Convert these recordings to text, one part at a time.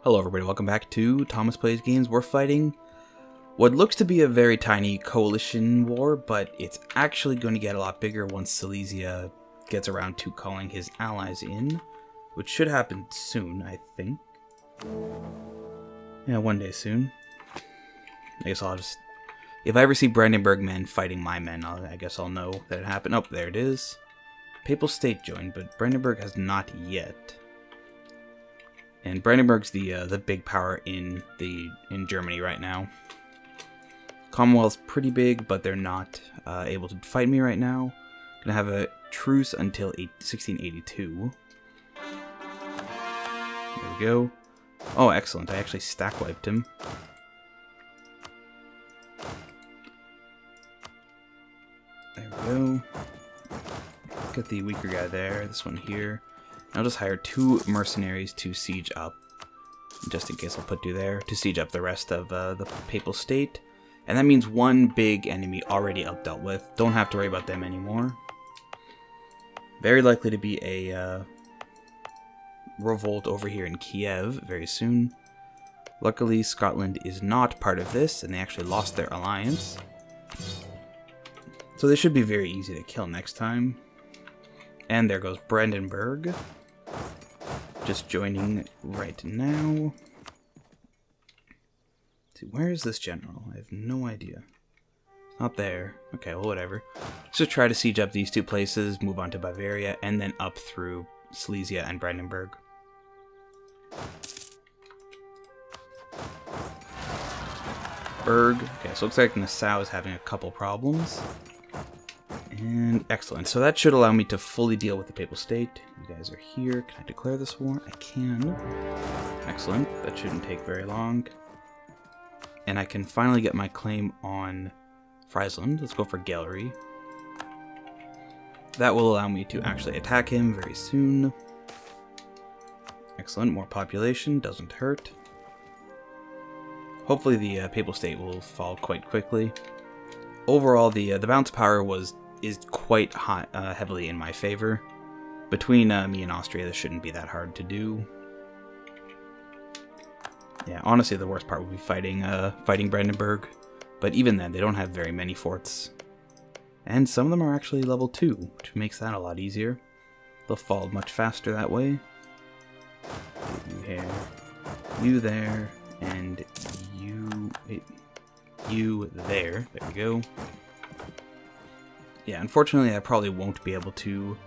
Hello everybody, welcome back to Thomas Plays Games. We're fighting what looks to be a very tiny coalition war, but it's actually going to get a lot bigger once Silesia gets around to calling his allies in, which should happen soon, I think. Yeah, one day soon. I guess I'll just... If I ever see Brandenburg men fighting my men, I guess I'll know that it happened. Oh, there it is. Papal State joined, but Brandenburg has not yet. And Brandenburg's the big power in Germany right now. Commonwealth's pretty big, but they're not able to fight me right now. Gonna have a truce until 1682. There we go. Oh, excellent! I actually stack wiped him. There we go. Get the weaker guy there. This one here. I'll just hire 2 mercenaries to siege up, just in case I'll put 2 there, to siege up the rest of the Papal State. And that means 1 big enemy already outdealt with. Don't have to worry about them anymore. Very likely to be a revolt over here in Kiev very soon. Luckily, Scotland is not part of this, and they actually lost their alliance. So they should be very easy to kill next time. And there goes Brandenburg. Just joining right now. Let's see, where is this general? I have no idea. Not there. Okay, well, whatever. Let's just try to siege up these 2 places, move on to Bavaria, and then up through Silesia and Brandenburg. Berg. Okay, so it looks like Nassau is having a couple problems. And excellent. So that should allow me to fully deal with the Papal State. You guys are here. Can I declare this war? I can. Excellent. That shouldn't take very long. And I can finally get my claim on Friesland. Let's go for Gallery. That will allow me to actually attack him very soon. Excellent. More population. Doesn't hurt. Hopefully the Papal State will fall quite quickly. Overall, the bounce power is quite high, heavily in my favor. Between me and Austria, this shouldn't be that hard to do. Yeah, honestly, the worst part would be fighting Brandenburg. But even then, they don't have very many forts. And some of them are actually level 2, which makes that a lot easier. They'll fall much faster that way. You here, you there, and you there. There we go. Yeah, unfortunately I probably won't be able to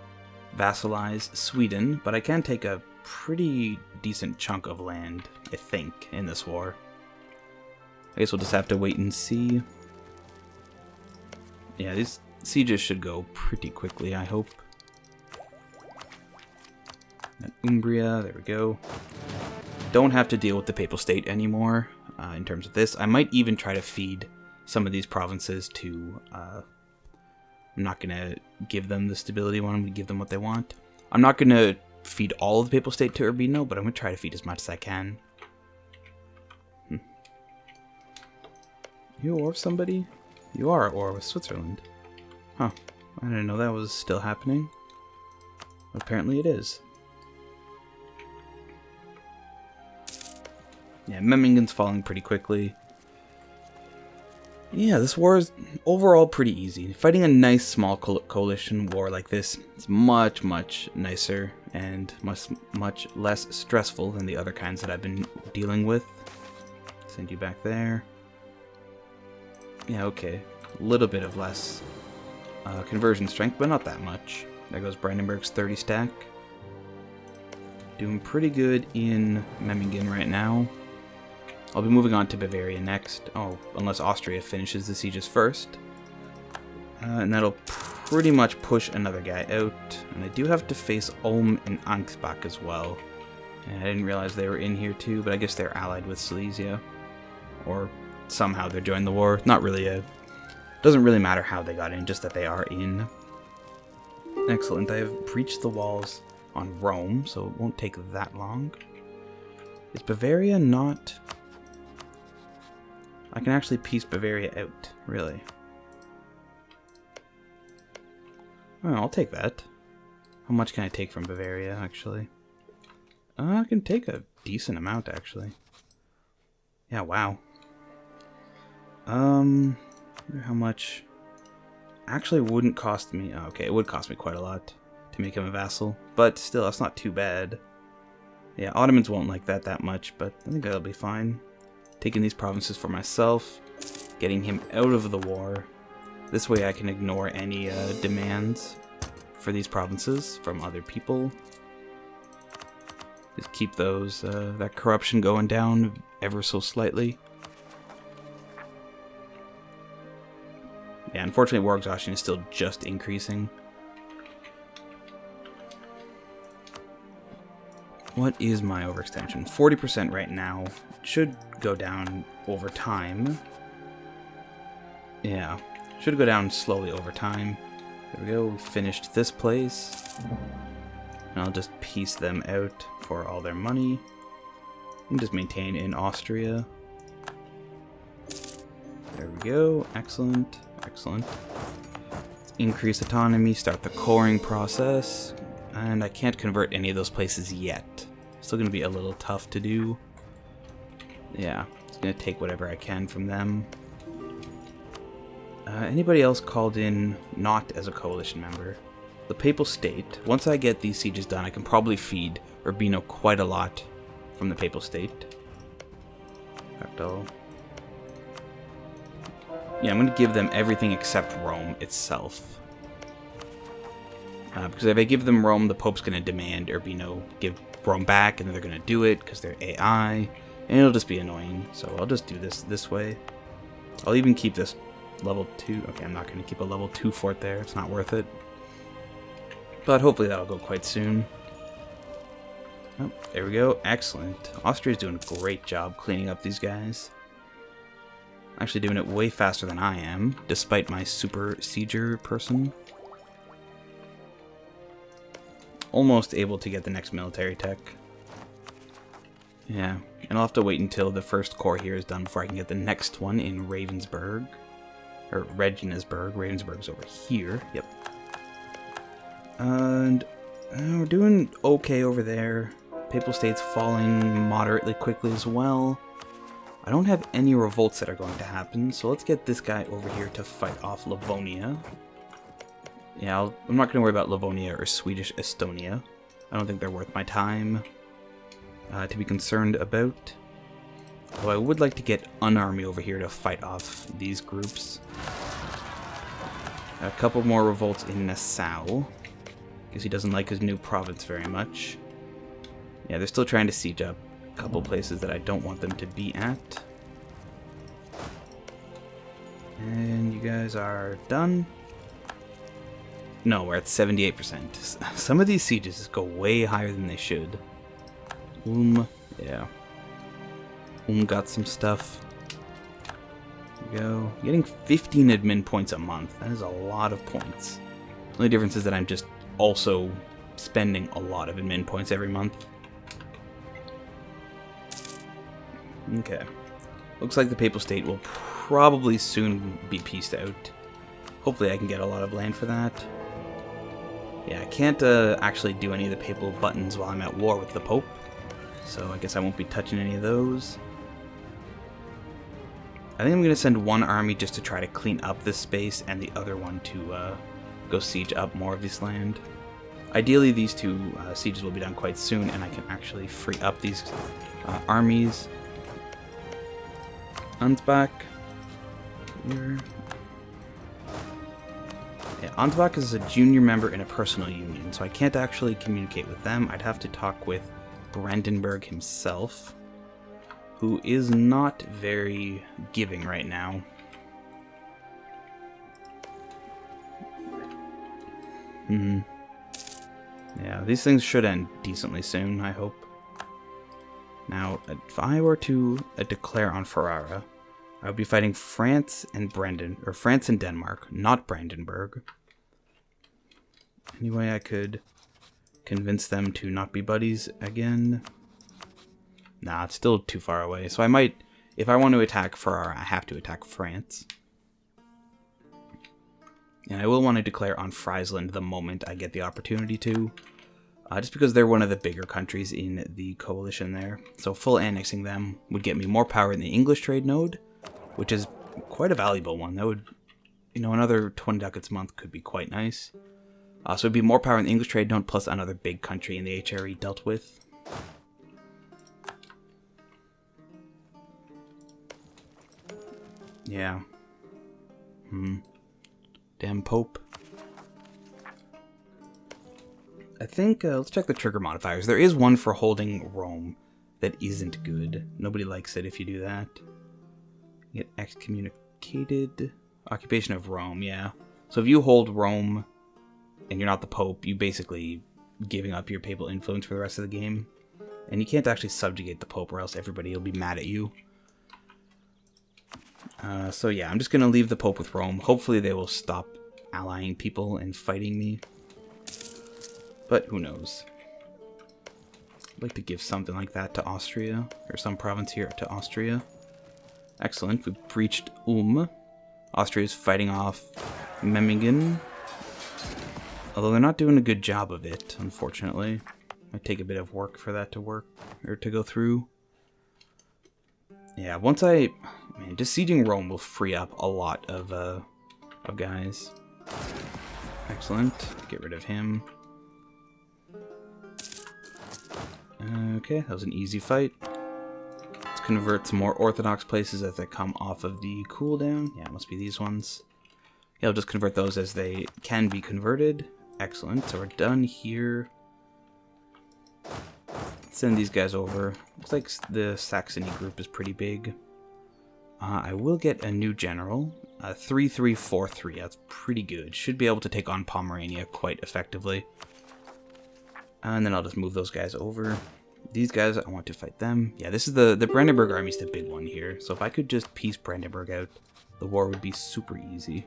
vassalize Sweden, but I can take a pretty decent chunk of land, I think, in this war. I guess we'll just have to wait and see. Yeah, these sieges should go pretty quickly, I hope. And Umbria, there we go. Don't have to deal with the Papal State anymore in terms of this. I might even try to feed some of these provinces to... I'm not going to give them the stability one. I'm going to give them what they want. I'm not going to feed all of the Papal State to Urbino, but I'm going to try to feed as much as I can. You or somebody? You are at war with Switzerland. Huh. I didn't know that was still happening. Apparently it is. Yeah, Memmingen's falling pretty quickly. Yeah, this war is overall pretty easy. Fighting a nice small coalition war like this is much, much nicer and much less stressful than the other kinds that I've been dealing with. Send you back there. Yeah, okay. A little bit of less conversion strength, but not that much. There goes Brandenburg's 30 stack. Doing pretty good in Memmingen right now. I'll be moving on to Bavaria next. Oh, unless Austria finishes the sieges first. And that'll pretty much push another guy out. And I do have to face Ulm and Ansbach as well. And I didn't realize they were in here too, but I guess they're allied with Silesia. Or somehow they're joining the war. Not really doesn't really matter how they got in, just that they are in. Excellent. I have breached the walls on Rome, so it won't take that long. Is Bavaria not... I can actually piece Bavaria out, really. Oh, I'll take that. How much can I take from Bavaria, actually? I can take a decent amount, actually. Yeah, wow. Wonder how much... Actually, wouldn't cost me... Oh, okay, it would cost me quite a lot to make him a vassal. But still, that's not too bad. Yeah, Ottomans won't like that much, but I think that'll be fine. Taking these provinces for myself. Getting him out of the war. This way I can ignore any demands for these provinces from other people. Just keep those that corruption going down ever so slightly. Yeah, unfortunately war exhaustion is still just increasing. What is my overextension? 40% right now. It should go down over time. Yeah, should go down slowly over time. There we go, we finished this place. And I'll just piece them out for all their money. And just maintain in Austria. There we go, excellent, excellent. Increase autonomy, start the coring process. And I can't convert any of those places yet. Still gonna be a little tough to do. Yeah, it's gonna take whatever I can from them. Anybody else called in not as a coalition member? The Papal State. Once I get these sieges done, I can probably feed Urbino quite a lot from the Papal State. In fact, yeah, I'm going to give them everything except Rome itself. Because if I give them Rome, the Pope's going to demand Urbino give Rome back, and they're going to do it because they're AI, and it'll just be annoying. So I'll just do this way. I'll even keep this level 2. Okay, I'm not going to keep a level 2 fort there. It's not worth it. But hopefully that'll go quite soon. Oh, there we go. Excellent. Austria's doing a great job cleaning up these guys. Actually doing it way faster than I am, despite my super sieger person. Almost able to get the next military tech. Yeah, and I'll have to wait until the first corps here is done before I can get the next one in Ravensburg. Or Regensburg. Ravensburg's over here. Yep. And we're doing okay over there. Papal State's falling moderately quickly as well. I don't have any revolts that are going to happen, so let's get this guy over here to fight off Livonia. Yeah, I'm not going to worry about Livonia or Swedish Estonia. I don't think they're worth my time to be concerned about. Although I would like to get an army over here to fight off these groups. A couple more revolts in Nassau. Because he doesn't like his new province very much. Yeah, they're still trying to siege up a couple places that I don't want them to be at. And you guys are done. No, we're at 78%. Some of these sieges go way higher than they should. Yeah. Got some stuff. There we go. Getting 15 admin points a month. That is a lot of points. The only difference is that I'm just also spending a lot of admin points every month. Okay. Looks like the Papal State will probably soon be pieced out. Hopefully I can get a lot of land for that. Yeah, I can't actually do any of the papal buttons while I'm at war with the Pope. So I guess I won't be touching any of those. I think I'm going to send one army just to try to clean up this space, and the other one to go siege up more of this land. Ideally, these two sieges will be done quite soon, and I can actually free up these armies. Ansbach. Here. Yeah, Ansbach is a junior member in a personal union, so I can't actually communicate with them. I'd have to talk with Brandenburg himself, who is not very giving right now. Yeah, these things should end decently soon, I hope. Now, if I were to declare on Ferrara, I would be fighting France and France and Denmark, not Brandenburg. Anyway, I could convince them to not be buddies again. Nah, it's still too far away. So I might, if I want to attack Ferrara, I have to attack France. And I will want to declare on Friesland the moment I get the opportunity to. just because they're one of the bigger countries in the coalition there. So full annexing them would get me more power in the English trade node, which is quite a valuable one. That would, another 20 ducats a month could be quite nice. So it'd be more power in the English trade node plus another big country in the HRE dealt with. Yeah. Damn Pope. I think, let's check the trigger modifiers. There is one for holding Rome that isn't good. Nobody likes it if you do that. You get excommunicated. Occupation of Rome, yeah. So if you hold Rome and you're not the Pope, you basically giving up your papal influence for the rest of the game. And you can't actually subjugate the Pope or else everybody will be mad at you. So yeah, I'm just going to leave the Pope with Rome. Hopefully they will stop allying people and fighting me. But who knows. I'd like to give something like that to Austria, or some province here to Austria. Excellent, we breached Austria is fighting off Memmingen. Although they're not doing a good job of it, unfortunately. Might take a bit of work for that to work, or to go through. Yeah, just sieging Rome will free up a lot of guys. Excellent, get rid of him. Okay, that was an easy fight. Let's convert some more Orthodox places as they come off of the cooldown. Yeah, it must be these ones. Yeah, I'll just convert those as they can be converted. Excellent, so we're done here. Send these guys over. Looks like the Saxony group is pretty big. I will get a new general. 3-3-4-3, that's pretty good. Should be able to take on Pomerania quite effectively. And then I'll just move those guys over. These guys, I want to fight them. Yeah, this is the Brandenburg army is the big one here. So if I could just piece Brandenburg out, the war would be super easy.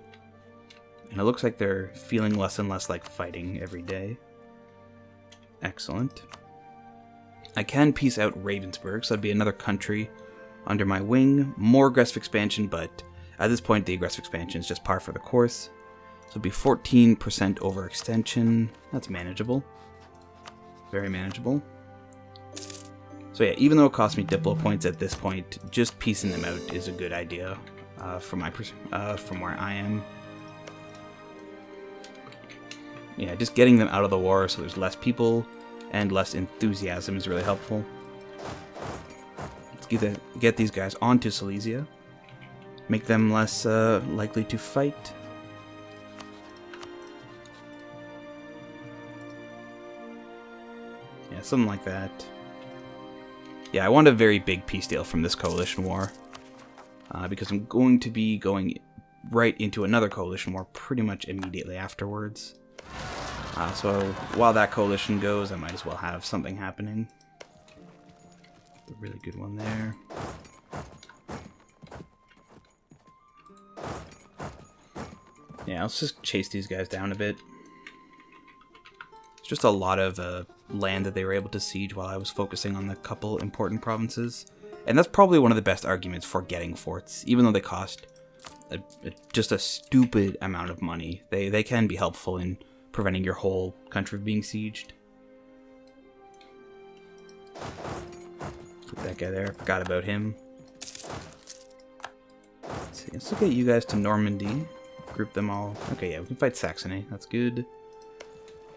And it looks like they're feeling less and less like fighting every day. Excellent. I can piece out Ravensburg, so that'd be another country under my wing. More aggressive expansion, but at this point the aggressive expansion is just par for the course. So it'd be 14% overextension. That's manageable. Very manageable. So yeah, even though it costs me Diplo points at this point, just piecing them out is a good idea from where I am. Yeah, just getting them out of the war so there's less people and less enthusiasm is really helpful. Let's get these guys onto Silesia. Make them less likely to fight. Yeah, something like that. Yeah, I want a very big peace deal from this coalition war. Because I'm going to be going right into another coalition war pretty much immediately afterwards. So while that coalition goes, I might as well have something happening. A really good one there. Yeah, let's just chase these guys down a bit. It's just a lot of land that they were able to siege while I was focusing on the couple important provinces. And that's probably one of the best arguments for getting forts, even though they cost just a stupid amount of money. They can be helpful in preventing your whole country from being sieged. Put that guy there, forgot about him. Let's see, let's look at you guys to Normandy. Group them all. Okay, yeah, we can fight Saxony, that's good.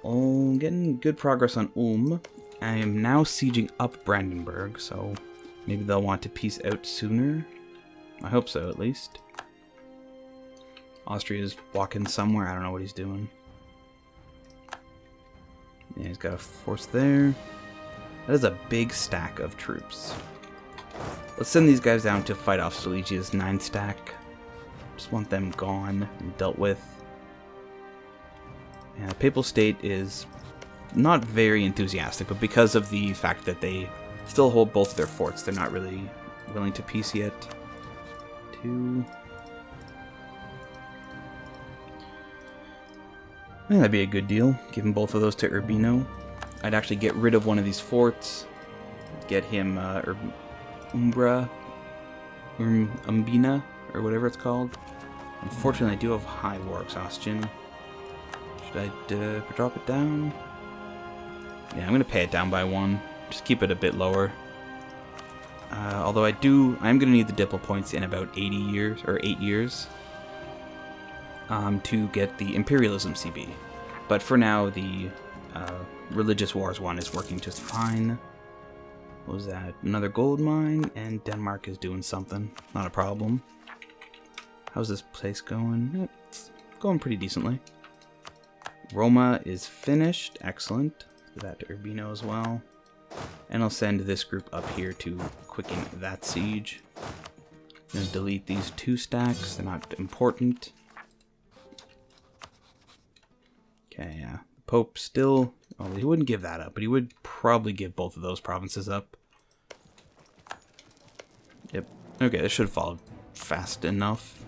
Oh, getting good progress on Ulm. I am now sieging up Brandenburg, so maybe they'll want to peace out sooner. I hope so, at least. Austria's walking somewhere, I don't know what he's doing. Yeah, he's got a force there. That is a big stack of troops. Let's send these guys down to fight off Silesia's 9 stack. Just want them gone and dealt with. Yeah, the Papal State is not very enthusiastic, but because of the fact that they still hold both of their forts, they're not really willing to peace yet. 2. I think that'd be a good deal, giving both of those to Urbino. I'd actually get rid of one of these forts, get him Umbina, or whatever it's called. Unfortunately, I do have high war exhaustion. Should I drop it down? Yeah, I'm going to pay it down by 1. Just keep it a bit lower. Although I'm going to need the Diplo points in about 80 years, or 8 years, to get the Imperialism CB. But for now, the Religious Wars one is working just fine. What was that? Another gold mine, and Denmark is doing something. Not a problem. How's this place going? It's going pretty decently. Roma is finished. Excellent. Do that to Urbino as well. And I'll send this group up here to quicken that siege. I'm going to delete these 2 stacks. They're not important. Okay, yeah. Pope still... Oh, he wouldn't give that up, but he would probably give both of those provinces up. Yep. Okay, this should fall fast enough.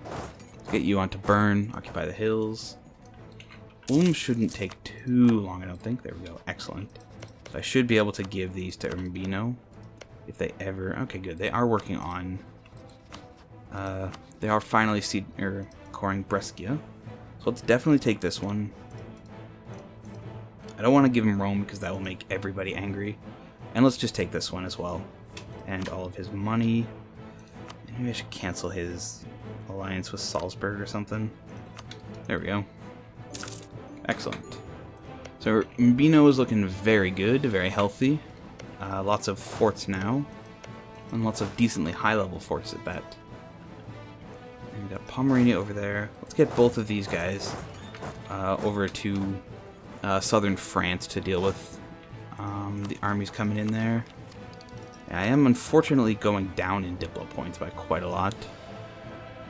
Let's get you onto Bern, occupy the hills. Shouldn't take too long, I don't think. There we go. Excellent. So I should be able to give these to Urbino if they ever... Okay, good. They are working on... they are finally coring Brescia. So let's definitely take this one. I don't want to give him Rome because that will make everybody angry. And let's just take this one as well. And all of his money. And maybe I should cancel his alliance with Salzburg or something. There we go. Excellent. So Urbino is looking very good, very healthy. Lots of forts now. And lots of decently high-level forts at that. And we got Pomerania over there. Let's get both of these guys over to southern France to deal with the armies coming in there. Yeah, I am unfortunately going down in Diplo points by quite a lot.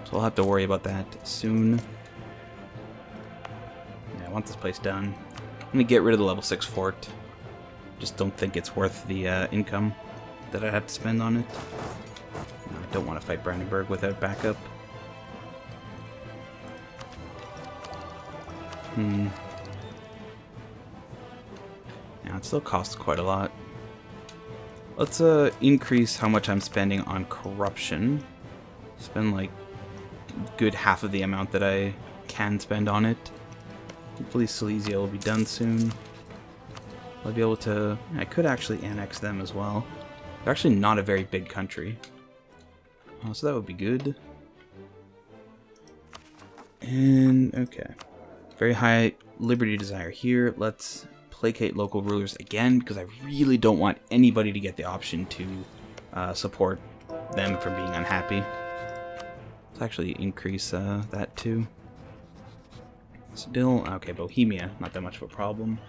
So I'll have to worry about that soon. Yeah, I want this place done. I'm going to get rid of the level 6 fort. Just don't think it's worth the income that I have to spend on it. No, I don't want to fight Brandenburg without backup. Yeah, it still costs quite a lot. Let's increase how much I'm spending on corruption. Spend like a good half of the amount that I can spend on it. Hopefully Silesia will be done soon. I'll be able to... I could actually annex them as well. They're actually not a very big country. So that would be good. And, okay. Very high liberty desire here. Let's placate local rulers again, because I really don't want anybody to get the option to support them from being unhappy. Let's actually increase that too. Still, okay, Bohemia, not that much of a problem.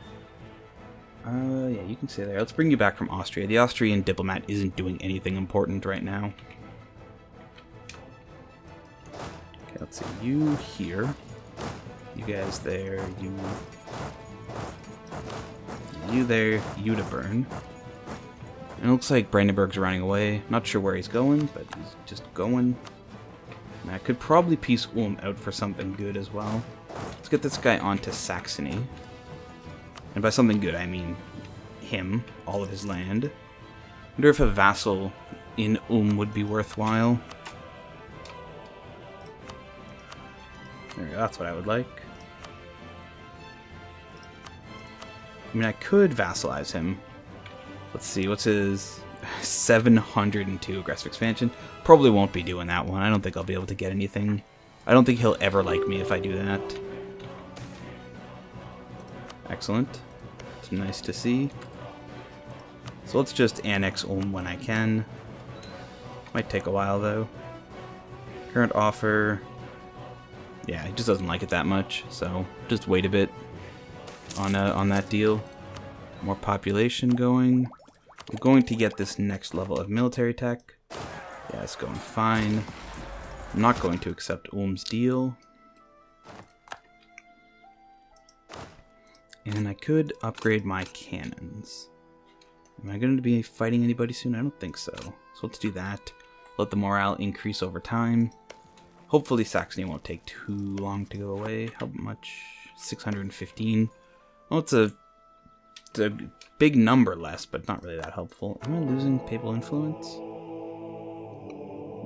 Yeah, you can stay there. Let's bring you back from Austria. The Austrian diplomat isn't doing anything important right now. Okay, let's see. You here. You guys there. You there. You to Bern. And it looks like Brandenburg's running away. Not sure where he's going, but he's just going. And I could probably piece Ulm out for something good as well. Let's get this guy onto Saxony. And by something good, I mean him, all of his land. I wonder if a vassal in Ulm would be worthwhile. There we go, that's what I would like. I mean, I could vassalize him. Let's see, what's his 702 aggressive expansion? Probably won't be doing that one. I don't think I'll be able to get anything. I don't think he'll ever like me if I do that. Excellent. It's nice to see. So let's just annex Ulm when I can. Might take a while though. Current offer. Yeah, he just doesn't like it that much, so just wait a bit on that deal. More population going. I'm going to get this next level of military tech. Yeah, it's going fine. I'm not going to accept Ulm's deal. And I could upgrade my cannons. Am I going to be fighting anybody soon? I don't think so. So let's do that. Let the morale increase over time. Hopefully Saxony won't take too long to go away. How much? 615. Well, it's a big number less, but not really that helpful. Am I losing papal influence?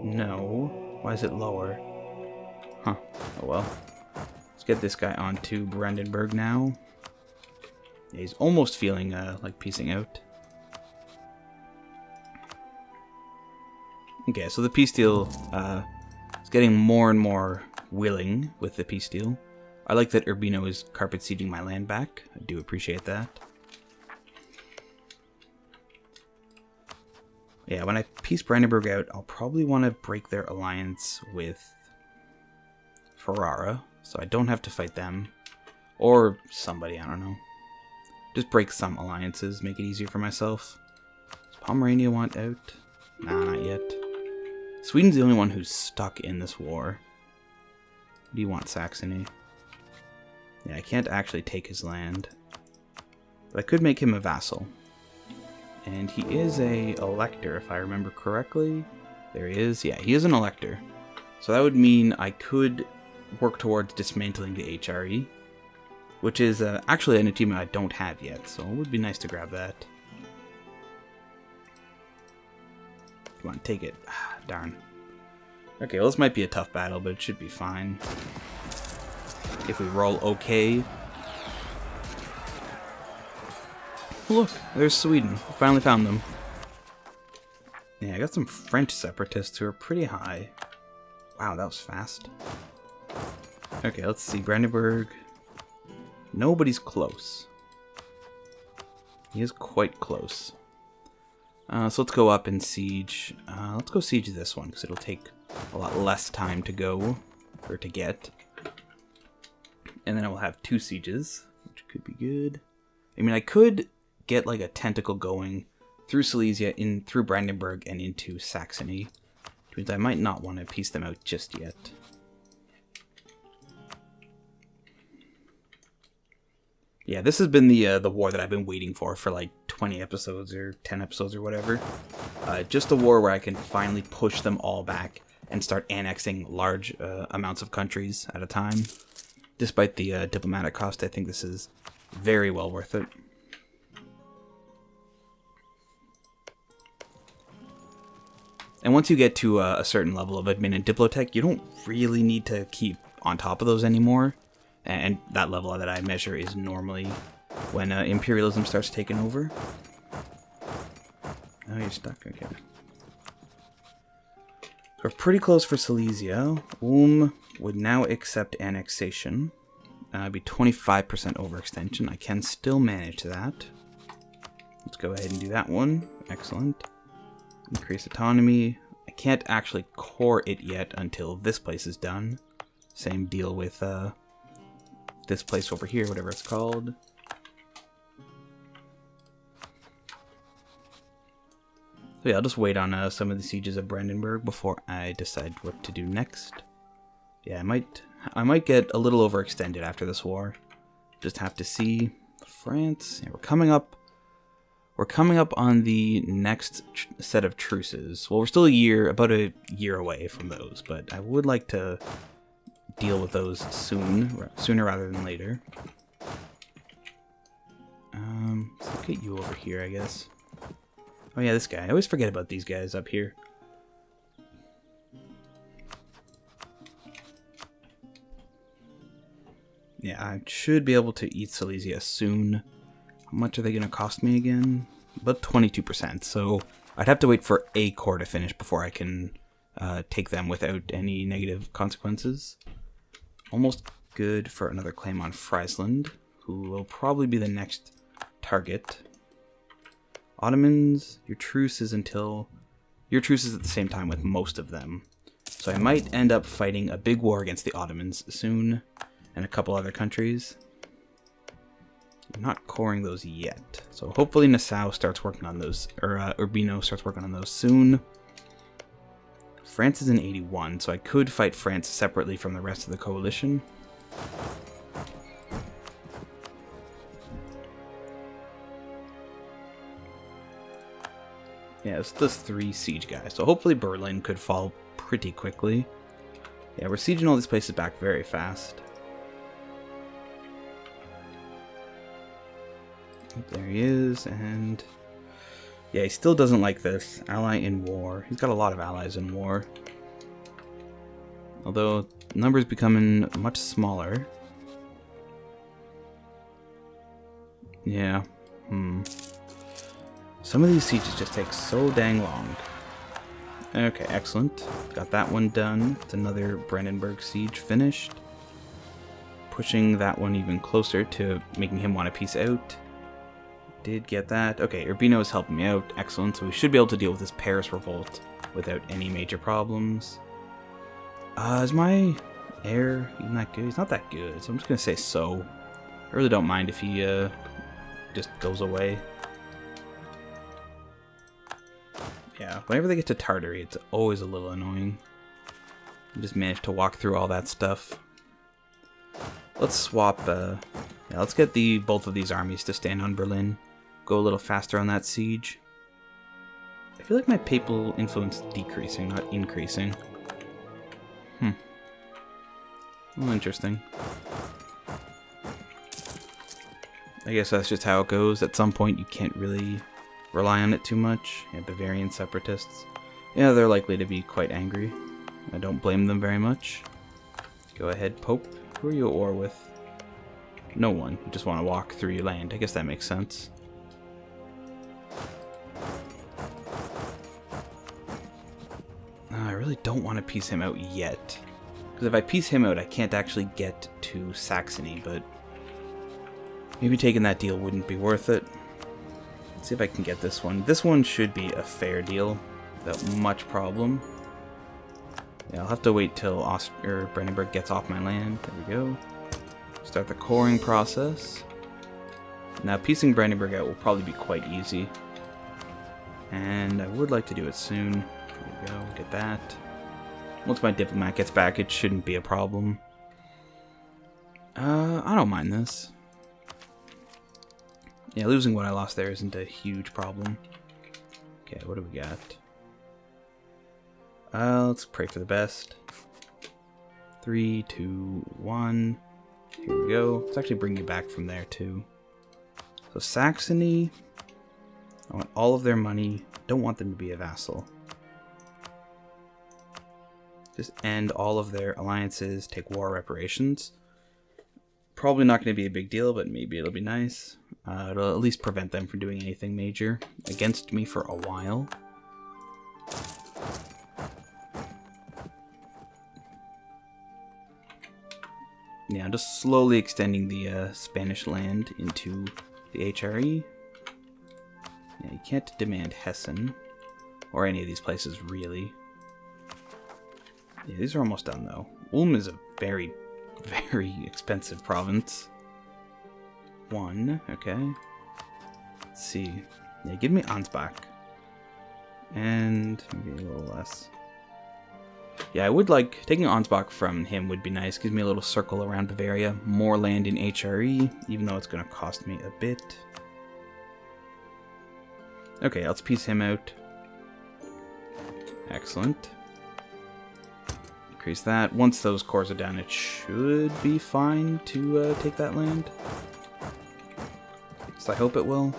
No. Why is it lower? Huh. Oh well. Let's get this guy onto Brandenburg now. Yeah, he's almost feeling like piecing out. Okay, so the peace deal is getting more and more willing with the peace deal. I like that Urbino is carpet sieging my land back. I do appreciate that. Yeah, when I piece Brandenburg out, I'll probably want to break their alliance with Ferrara, so I don't have to fight them. Or somebody, I don't know. Just break some alliances, make it easier for myself. Does Pomerania want out? Nah, not yet. Sweden's the only one who's stuck in this war. Do you want Saxony? Yeah, I can't actually take his land. But I could make him a vassal. And he is a elector, if I remember correctly. There he is. Yeah, he is an elector. So that would mean I could work towards dismantling the HRE, which is actually an achievement I don't have yet, so it would be nice to grab that. Come on, take it. Ah, darn. Okay, well, this might be a tough battle, but it should be fine. If we roll okay. Look, there's Sweden. We finally found them. Yeah, I got some French separatists who are pretty high. Wow, that was fast. Okay, let's see. Brandenburg. Nobody's close. He is quite close. So let's go up and siege. Let's go siege this one, because it'll take a lot less time to go, or to get. And then I will have 2 sieges, which could be good. I mean, I could get like a tentacle going through Silesia, through Brandenburg, and into Saxony. Which means I might not want to piece them out just yet. Yeah, this has been the war that I've been waiting for like 20 episodes or 10 episodes or whatever. Just a war where I can finally push them all back and start annexing large amounts of countries at a time. Despite the diplomatic cost, I think this is very well worth it. And once you get to a certain level of admin and diplotech, you don't really need to keep on top of those anymore. And that level that I measure is normally when imperialism starts taking over. Oh, you're stuck? Okay. We're pretty close for Silesia. Would now accept annexation. It'd be 25% overextension. I can still manage that. Let's go ahead and do that one. Excellent. Increase autonomy. I can't actually core it yet until this place is done. Same deal with this place over here, whatever it's called. So yeah, I'll just wait on some of the sieges of Brandenburg before I decide what to do next. Yeah, I might get a little overextended after this war. Just have to see. France. Yeah, we're coming up on the next set of truces. Well, we're still about a year away from those, but I would like to deal with those sooner rather than later. Let's look at you over here, I guess. Oh yeah, this guy. I always forget about these guys up here. Yeah, I should be able to eat Silesia soon. How much are they going to cost me again? About 22%, so I'd have to wait for a core to finish before I can take them without any negative consequences. Almost good for another claim on Friesland, who will probably be the next target. Ottomans, your truce is at the same time with most of them. So I might end up fighting a big war against the Ottomans soon, and a couple other countries. I'm not coring those yet. So hopefully Nassau starts working on those, or Urbino starts working on those soon. France is in 81, so I could fight France separately from the rest of the coalition. Yeah, it's those 3 siege guys. So hopefully Berlin could fall pretty quickly. Yeah, we're sieging all these places back very fast. There he is, and yeah, he still doesn't like this. Ally in war. He's got a lot of allies in war. Although, numbers becoming much smaller. Yeah. Some of these sieges just take so dang long. Okay, excellent. Got that one done. It's another Brandenburg siege finished. Pushing that one even closer to making him want to peace out. Did get that. Okay, Urbino is helping me out. Excellent. So we should be able to deal with this Paris revolt without any major problems. Is my heir even that good? He's not that good, so I'm just going to say so. I really don't mind if he just goes away. Yeah, whenever they get to Tartary, it's always a little annoying. I just managed to walk through all that stuff. Let's swap, yeah, let's get both of these armies to stand on Berlin. Go a little faster on that siege. I feel like my papal influence is decreasing, not increasing. Well, interesting. I guess that's just how it goes. At some point, you can't really rely on it too much. Yeah, Bavarian separatists. Yeah, they're likely to be quite angry. I don't blame them very much. Go ahead, Pope. Who are you at war with? No one. You just want to walk through your land. I guess that makes sense. I really don't want to peace him out yet. Because if I peace him out, I can't actually get to Saxony, but maybe taking that deal wouldn't be worth it. Let's see if I can get this one. This one should be a fair deal without much problem. Yeah, I'll have to wait till Brandenburg gets off my land. There we go. Start the coring process. Now, piecing Brandenburg out will probably be quite easy. And I would like to do it soon. There we go, get that. Once my diplomat gets back, it shouldn't be a problem. I don't mind this. Yeah, losing what I lost there isn't a huge problem. Okay, what do we got? Let's pray for the best. 3, 2, 1. Here we go. Let's actually bring you back from there, too. So Saxony, I want all of their money. Don't want them to be a vassal. Just end all of their alliances, take war reparations. Probably not going to be a big deal, but maybe it'll be nice. It'll at least prevent them from doing anything major against me for a while. Yeah, I'm just slowly extending the Spanish land into the HRE. Yeah, you can't demand Hessen, or any of these places, really. Yeah, these are almost done, though. Ulm is a very, very expensive province. 1, okay. Let's see. Yeah, give me Ansbach. And maybe a little less. Yeah, I would like... Taking Ansbach from him would be nice. Gives me a little circle around Bavaria. More land in HRE, even though it's going to cost me a bit. Okay, let's piece him out. Excellent. Increase that. Once those cores are done, it should be fine to take that land. So I hope it will.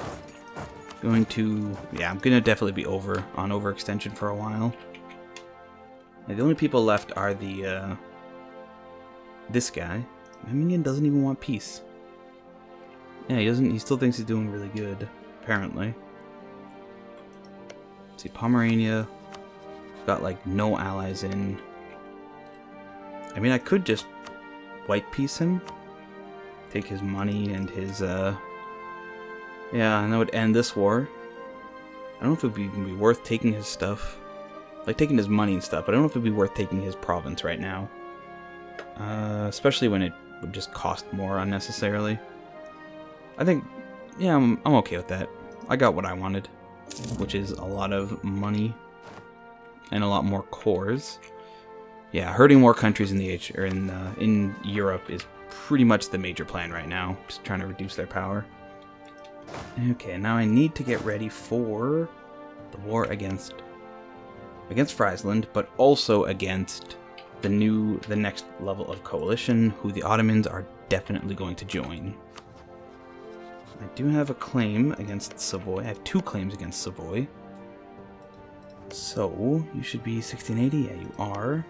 Going to... Yeah, I'm going to definitely be on overextension for a while. Yeah, the only people left are the... this guy. Memmingen doesn't even want peace. Yeah, he still thinks he's doing really good, apparently. Let's see, Pomerania. Got, like, no allies in... I mean, I could just white peace him. Take his money and his, yeah, and that would end this war. I don't know if it would even be worth taking his stuff. Like, taking his money and stuff, but I don't know if it would be worth taking his province right now. Especially when it would just cost more unnecessarily. I think, yeah, I'm okay with that. I got what I wanted, which is a lot of money and a lot more cores. Yeah, hurting more countries in the in Europe is pretty much the major plan right now. Just trying to reduce their power. Okay, now I need to get ready for the war against Friesland, but also against the next level of coalition, who the Ottomans are definitely going to join. I do have a claim against Savoy. I have 2 claims against Savoy. So, you should be 1680. Yeah, you are.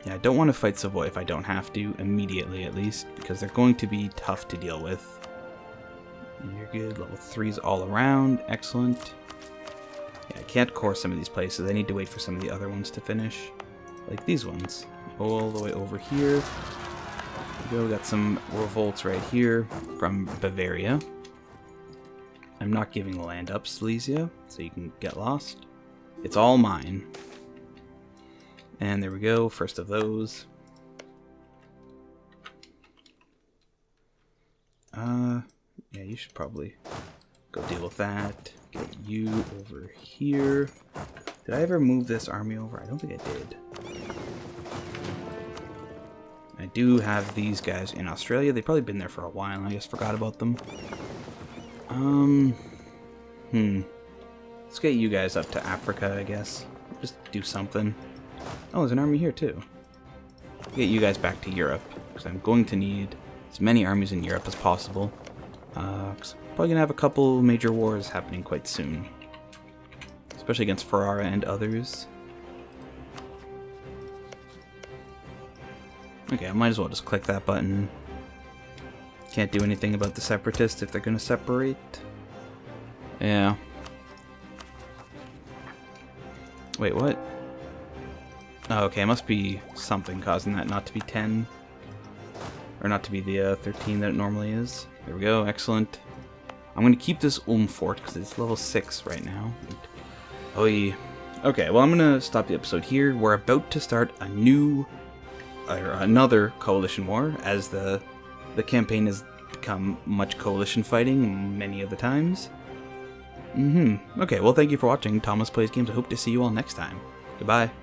Yeah, I don't want to fight Savoy if I don't have to, immediately at least, because they're going to be tough to deal with. You're good. Level 3s all around. Excellent. Yeah, I can't core some of these places. I need to wait for some of the other ones to finish. Like these ones. All the way over here. We got some revolts right here from Bavaria. I'm not giving the land up, Silesia, so you can get lost. It's all mine. And there we go, first of those. Yeah, you should probably go deal with that. Get you over here. Did I ever move this army over? I don't think I did. I do have these guys in Australia. They've probably been there for a while, and I just forgot about them. Let's get you guys up to Africa, I guess. Just do something. Oh, there's an army here, too. Get you guys back to Europe, because I'm going to need as many armies in Europe as possible. 'Cause I'm probably going to have a couple major wars happening quite soon. Especially against Ferrara and others. Okay, I might as well just click that button. Can't do anything about the separatists if they're going to separate. Yeah. Wait, what? Oh, okay, it must be something causing that not to be 10. Or not to be the 13 that it normally is. There we go, excellent. I'm going to keep this fort because it's level 6 right now. Oy. Okay, well, I'm going to stop the episode here. We're about to start a new, or another coalition war, as the campaign has become much coalition fighting many of the times. Okay, well, thank you for watching Thomas Plays Games. I hope to see you all next time. Goodbye.